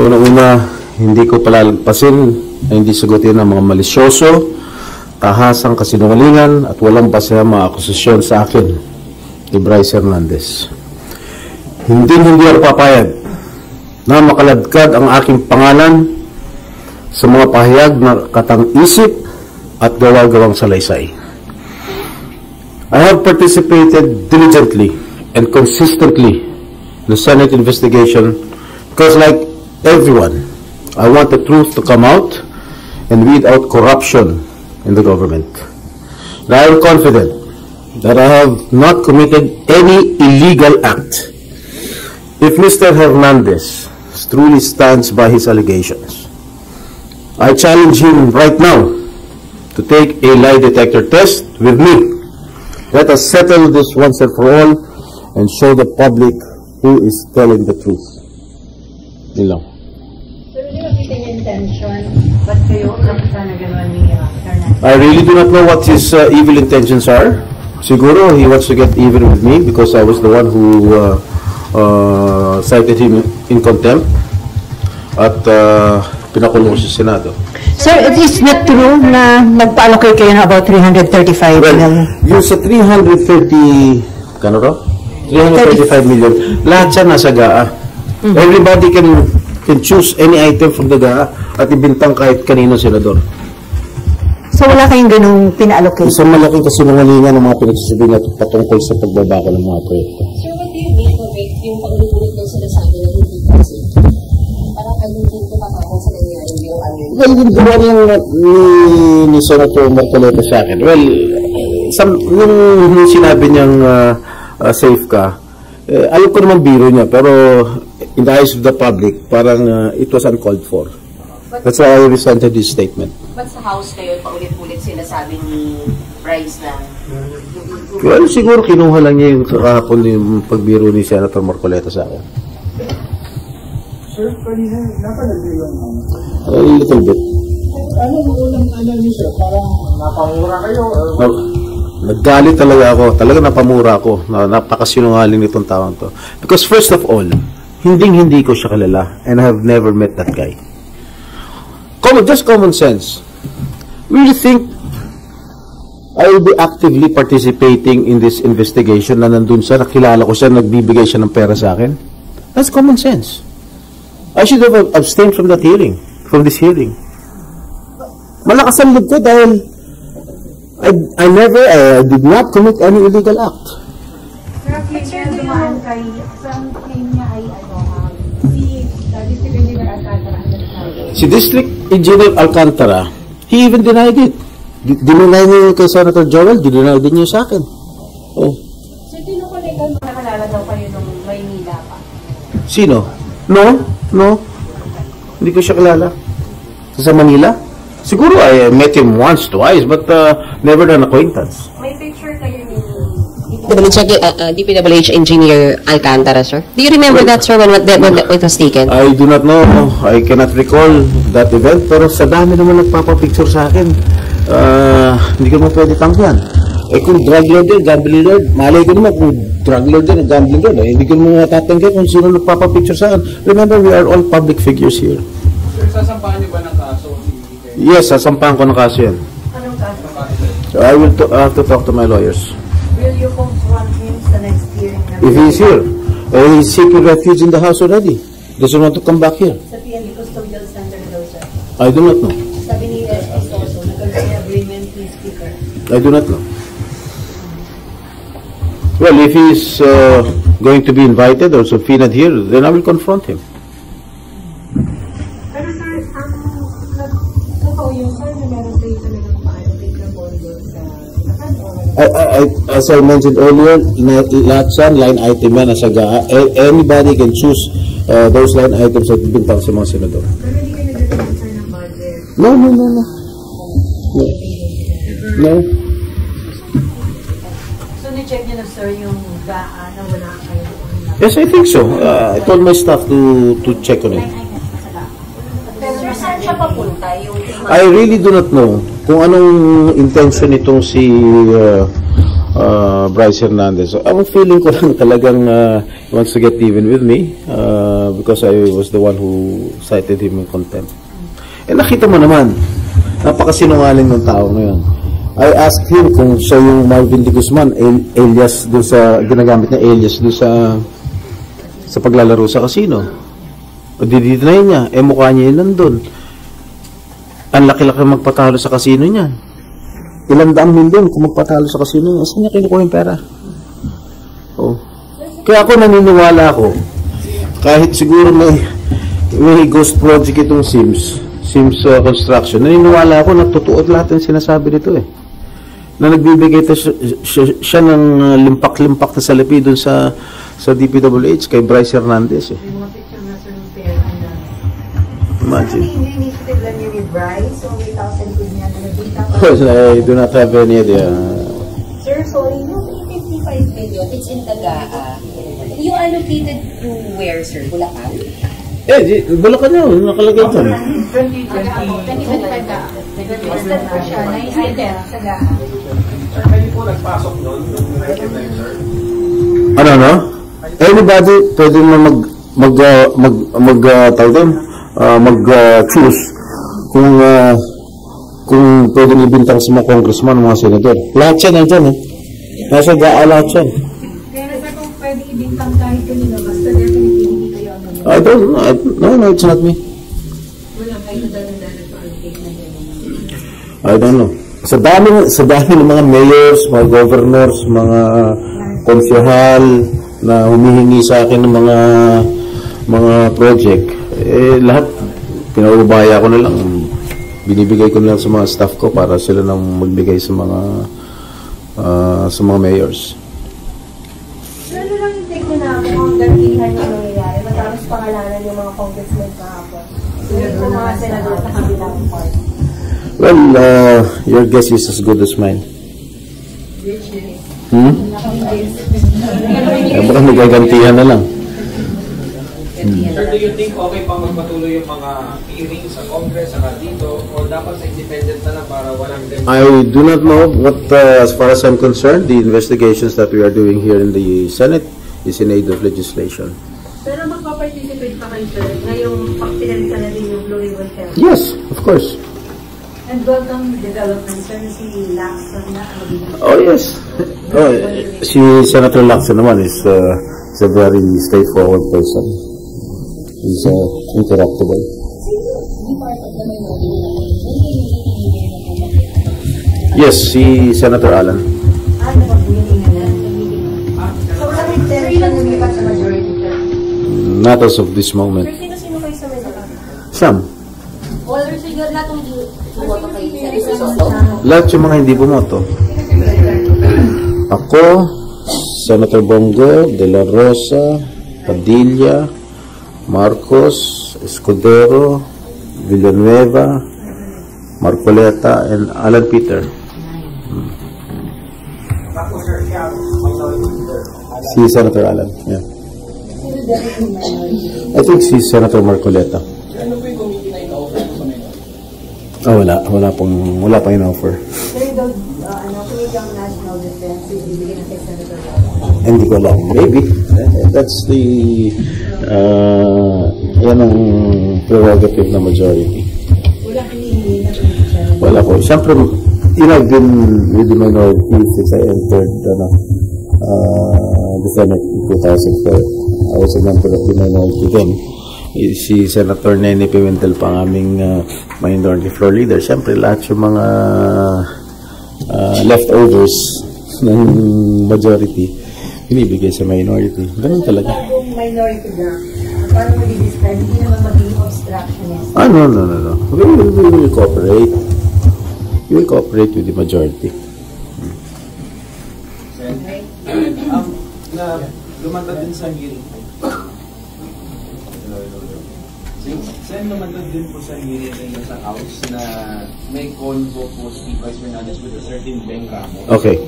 Una-una, hindi ko palalagpasin na hindi sagutin ang mga malisyoso, tahasang kasinungalingan at walang basehang mga akusasyon sa akin ni Bryce Hernandez. Hindi ako papayag na makaladkad ang aking pangalan sa mga pahayag na katang-isip at gawa-gawang salaysay. I have participated diligently and consistently in the Senate investigation because, like everyone, I want the truth to come out and weed out corruption in the government. And I am confident that I have not committed any illegal act if Mr. Hernandez truly stands by his allegations. I challenge him right now to take a lie detector test with me. Let us settle this once and for all and show the public who is telling the truth. Yun lang. So, really makiting intention, ba't kayo nakita na gano'n ni Hernandez? I really do not know what his evil intentions are. Siguro he wants to get even with me because I was the one who cited him in contempt at pinakulong sa Senado. Sir, it is not true na nagpa-allocate kayo na about 335 million? Yung sa 330, kano ro? 335 million, lahat siya nasa GAA. Everybody can choose any item from the GAA at ibintang kahit kanino senador. So wala kayong ganung pina-allocate? Isang malaking kasinungalingan ng mga pinagsasabi na patungkol sa pagbabako ng mga proyekto. Sir, what do you mean of it, yung paulit-ulit ng sinasabi na hindi kasi? Parang hindi ko kakakon sa nangyari yung ano? Well, yung gawa ni Senator Marcoleta sa akin. Well, yung sinabi niyang safe ka, alam ko naman biro niya, pero in the eyes of the public, parang it was uncalled for. That's why I resented his statement. Ba't sa house kayo paulit-ulit sinasabi ni Bryce na? Well, siguro kinuha lang niya yung kahapon yung pagbiro ni Senator Marcoleta sa akin. Sir, kanina, napanabilang naman. A little bit. Ano mo unang alam niyo, sir? Parang napamura kayo? Naggalit talaga ako. Talaga napamura ako. Napakasinungaling nitong taong to. Because first of all, hindi ko siya kilala. And I have never met that guy. Just common sense. Really think I will be actively participating in this investigation na nandun siya, nakilala ko siya, nagbibigay siya ng pera sa akin? That's common sense. I should have abstained from that hearing, from this hearing. Malakas ang loob ko dahil I did not commit any illegal act. Pero claim niya dumaan kay, isang claim niya ay District Engineer Alcantara. Si District Engineer Alcantara, he even denied it. Dinunay niyo kay Senator Joel, dinunay din niyo sa akin. Oh. So, tinukulikan mo nakalala daw kayo nung Maynila pa? Sino? No. Hindi ko siya kilala. Sa Manila? Siguro I met him once, twice, but never an acquaintance. May picture kayo ni DPWH Engineer Alcantara, sir? Do you remember that, sir, when it was taken? I do not know. I cannot recall that event, pero sa dami naman nagpapapicture sa akin. Hindi ko naman pwede tanggihan. Kung drug lord din, gambling lord, malay ko naman kung drug lord din, gambling lord, hindi ko naman natatanggihan kung sino nagpapapicture sa akin. Remember, we are all public figures here. Sir, sasampahan niyo ba ng kaso? Yes, sasampahan ko ng kaso yan. Anong kaso? So I will have to talk to my lawyers. Will you confront him sa next hearing? If he's here, he's seeking refuge in the house already. Doesn't want to come back here. Sa PNP Custodial Center na daw, sir. I do not know. Sabi ni S.S. also, nagkaroon ng agreement ni Speaker. I do not know. Well, if he's going to be invited or subpoenaed here, then I will confront him. Pero sir, totoo yung sir na meron kayo talagang pa-allocate ng bondo sa As I mentioned earlier, lahat yan, line item yan, nasa GAA. Anybody can choose those line items at bintang sa mga senador. Pero hindi kayo nagdadaan sir ng budget? No. So, na-check niyo na sir yung GAA na wala kayo doon? Yes, I think so. I told my staff to check on it. Pero saan siya papunta? I really do not know kung anong intention nitong si Bryce Hernandez. So, ang feeling ko lang talagang he wants to get even with me because I was the one who cited him in contempt. Eh nakita mo naman, napakasinungaling ng tao ngayon. I asked him kung siya yung Marvin de Guzman, alias doon sa, ginagamit na alias doon sa paglalaro sa casino. O didinay niya, eh mukha niya yun nandun. Ang laki-laki magpatalo sa casino niya. Ilang daang milyon kung magpatalo sa casino niya. Saan niya kinukuha yung pera? Oh. Kaya ako naniniwala ako, kahit siguro may ghost project itong Sims Construction, naniniwala ako na totoo lahat ng sinasabi nito eh. Na nagbibigay siya ng limpak-limpak na salapi doon sa DPWH kay Bryce Hernandez eh. Imagine. Initiative lang niya ni Bryce, so 8,000 good niya na nabita Of course, I do not have any idea. Sir, sorry, no, 55 million, it's in Tagaa. You allocated to where, sir? Bulacan? Eh, Bulacan na, nakalagay dyan. 2025 na. Nag-register po siya. Na-item sa GAA. Ano? Anybody pwede na mag-choose kung pwede ibintang sa mga congressman, mga senador. Lahat yan nandyan eh. Nasa GAA lahat yan. Kaya na kung pwede ibintang kahit kanina, basta definitely hindi kayo ang I don't know. No, it's not me. wala kayo dalan-dalan pa ang take na gano'n. I don't know. Sa dami ng mga mayors, mga governors, mga konsehal na humihingi sa akin ng mga project, eh lahat pinaubaya ko na lang. Binibigay ko na lang sa mga staff ko para sila nang magbigay sa mga mayors. So, ano lang yung take mo na kung gantihan yung nangyayari? Matapos pangalanan yung mga congressmen kahapon. So, yung mga senador sa kabilang part. Well, your guess is as good as mine. Baka nagagantihan na lang. Sir, do you think okay pang magpatuloy yung mga hearings sa Congress, saka dito, o dapat sa independent na lang para walang ganyan? I do not know what, as far as I'm concerned, the investigations that we are doing here in the Senate is in aid of legislation. Pero magpa-participate pa kayo, sir, ngayong pagpinalitan na din yung Blue Ribbon Care. Yes, of course. And welcome development, sir, si Lacson na Oh, yes. Oh, si Senator Lacson naman is a very straightforward person. He's interactable. Yes, si Senator Alan. Ano ba winning na? So, wala kang intention na lumipat sa majority, sir? Not as of this moment. Sir, sino kayo sa majority? Sam, Or sir, lahat ng hindi bumoto kay Senator Soto? lahat yung mga hindi bumoto. Ako, Senator Bongo, De La Rosa, Padilla, Marcos, Escudero, Villanueva, Marcoleta, and Alan Peter. Si Senator Alan, yeah. I think si Senator Marcoleta. Ano po yung committee na ina-offer po sa mga? Wala pang in-offer. Sir, Committee on National Defense, ibibigay na kay Senator Hindi ko alam. Maybe. That's the yan ang prerogative na majority. wala kang hinihingi na position. Wala ko. Siyempre, I've been with the minority since I entered the Senate in 2004. I was a member of the minority then. Si Senator Nene Pimentel pa ang aming minority floor leader. Siyempre, lahat yung mga leftovers ng majority binibigay sa minority. Ganun talaga. Kung minority bloc, paano mo i-describe? Hindi naman maging obstructionist. No. We will cooperate. We will cooperate with the majority. Na lumantad din sa hearing. Sen, lumantad din po sa hearing ngayon sa House na may convo po si Vice Hernandez with a certain Beng Ramos. Okay.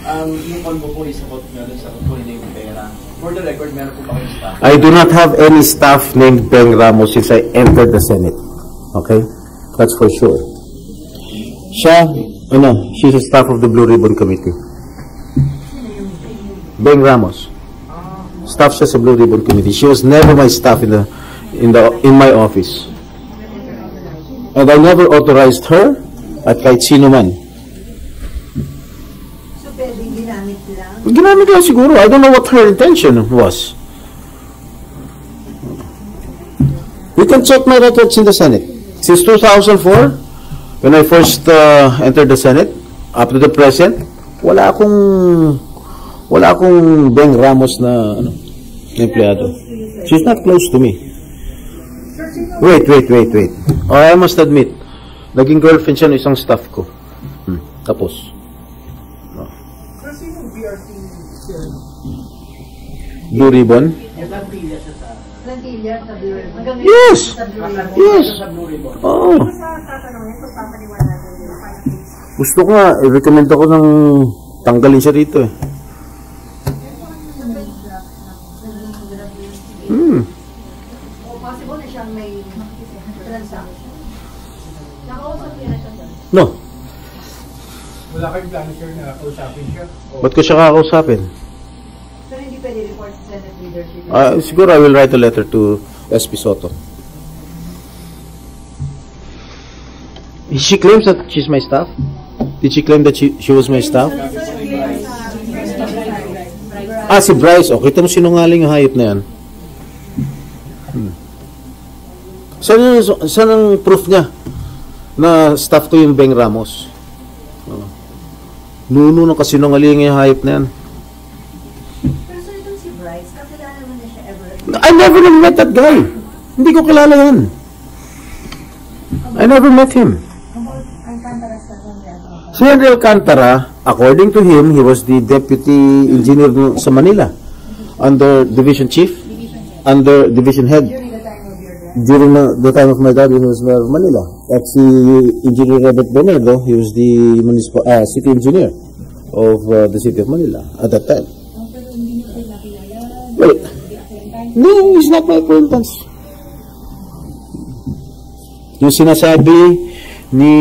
Yung convo po is about nga dun sa kukunin na yung pera. For the record, meron po ba kayong staff? I do not have any staff named Beng Ramos since I entered the Senate. Okay? That's for sure. She's a staff of the Blue Ribbon Committee. Beng Ramos. Staff siya sa Blue Ribbon Committee. She was never my staff in my office. And I never authorized her at kahit sino man. So, pwedeng ginamit lang? Ginamit lang siguro. I don't know what her intention was. You can check my records in the Senate. Since 2004, when I first entered the Senate, up to the present, wala akong Beng Ramos na empleyado. She's not close to me. Wait. Oh, I must admit, naging girlfriend siya ng isang staff ko. Tapos. Blue Ribbon? Plantilla sa Blue Ribbon. Hanggang Yes! sa Blue Ribbon. Yes! Oo. Sa tatanungin, pagpapaniwala natin yung final case. Gusto ko nga, i-recommend ako ng tanggalin siya rito eh. O possible na siyang may transaction. Nakausap niya na siya doon. No. Wala kayong plano, sir, na kausapin siya? Ba't ko siya kakausapin? Pero hindi pwede report sa Senate leadership. Siguro I will write a letter to SP Soto. She claims that she's my staff? Did she claim that she was my staff? Si Bryce. O, kita mo sinungaling ang hayop na yan. Saan ang proof niya na staff ko yung Beng Ramos? Nuno ng kasinungaling yung hayop na yan. Pero sir, itong si Bryce, kakilala mo na siya ever? I never met that guy. Hindi ko kilala yan. I never met him. About Alcantara sa Santiago. Si Henry Alcantara, according to him, he was the deputy engineer sa Manila. Under division chief, under division head. During the time of your dad? During the time of my dad, he was mayor of Manila. At si Engineer Robert Bernardo, he was the city engineer of the city of Manila at that time. Well, no, he's not my acquaintance. Yung sinasabi ni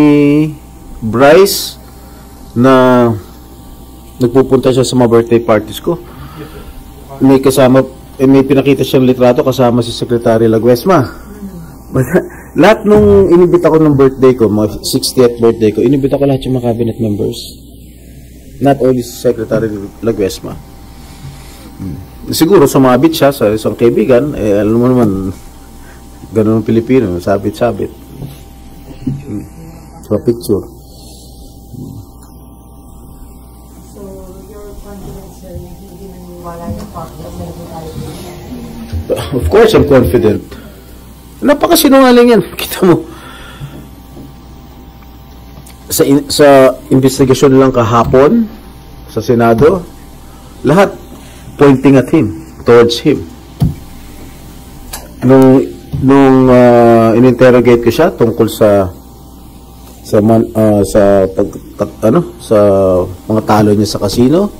Bryce na nagpupunta siya sa mga birthday parties ko, may kasama, may pinakita siyang litrato kasama si Secretary Laguesma. Lahat nung inibita ko ng birthday ko, mga 60th birthday ko, inibita ko lahat yung mga cabinet members. Not only si Secretary Laguesma. Siguro sumabit siya sa isang kaibigan, alam mo naman, ganun ang Pilipino, sabit-sabit. Sa picture. So, your confidence, sir, na hindi naniniwala yung fact na meron tayo. Of course, I'm confident. Napakasinungaling yan. Kita mo. Sa investigasyon lang kahapon, sa Senado, lahat pointing at him, towards him. Nung in-interrogate ko siya tungkol sa mga talo niya sa casino,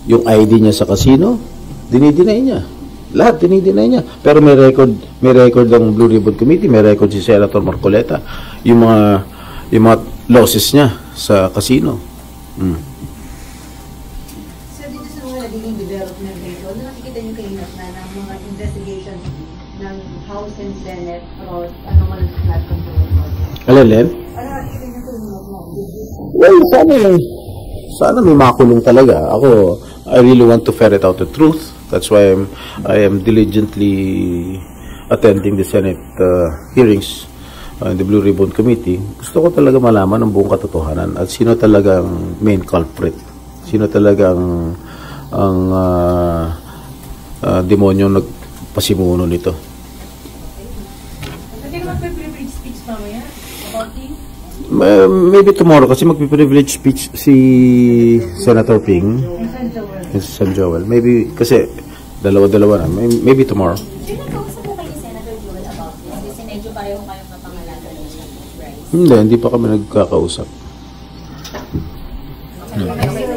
yung ID niya sa casino, dinideny niya. Lahat dinideny niya. Pero may record ng Blue Ribbon Committee, may record si Senator Marcoleta, yung mga losses niya sa casino. So, dito sa mga nagiging development dito, ano nakikita niyo kayo na ng mga investigation ng House and Senate about anomalous flood control project? Alin? Ano nakikita niyo kayo na? Well, sana may makulong talaga. Ako, I really want to ferret out the truth. That's why I am diligently attending the Senate hearings in the Blue Ribbon Committee. Gusto ko talaga malaman ang buong katotohanan at sino talagang main culprit. Sino talagang ang demonyo nagpasimuno nito. Hindi naman privilege speech mamaya about him? Maybe tomorrow kasi magpi-privilege speech si Senator Ping. San Joel. Maybe kasi dalawa-dalawa na. Maybe tomorrow. Sino kausap mo kayo ni Senator Joel about this? Kasi medyo pareho kayong napangalanan ng Bryce. Hindi pa kami nagkakausap. Okay.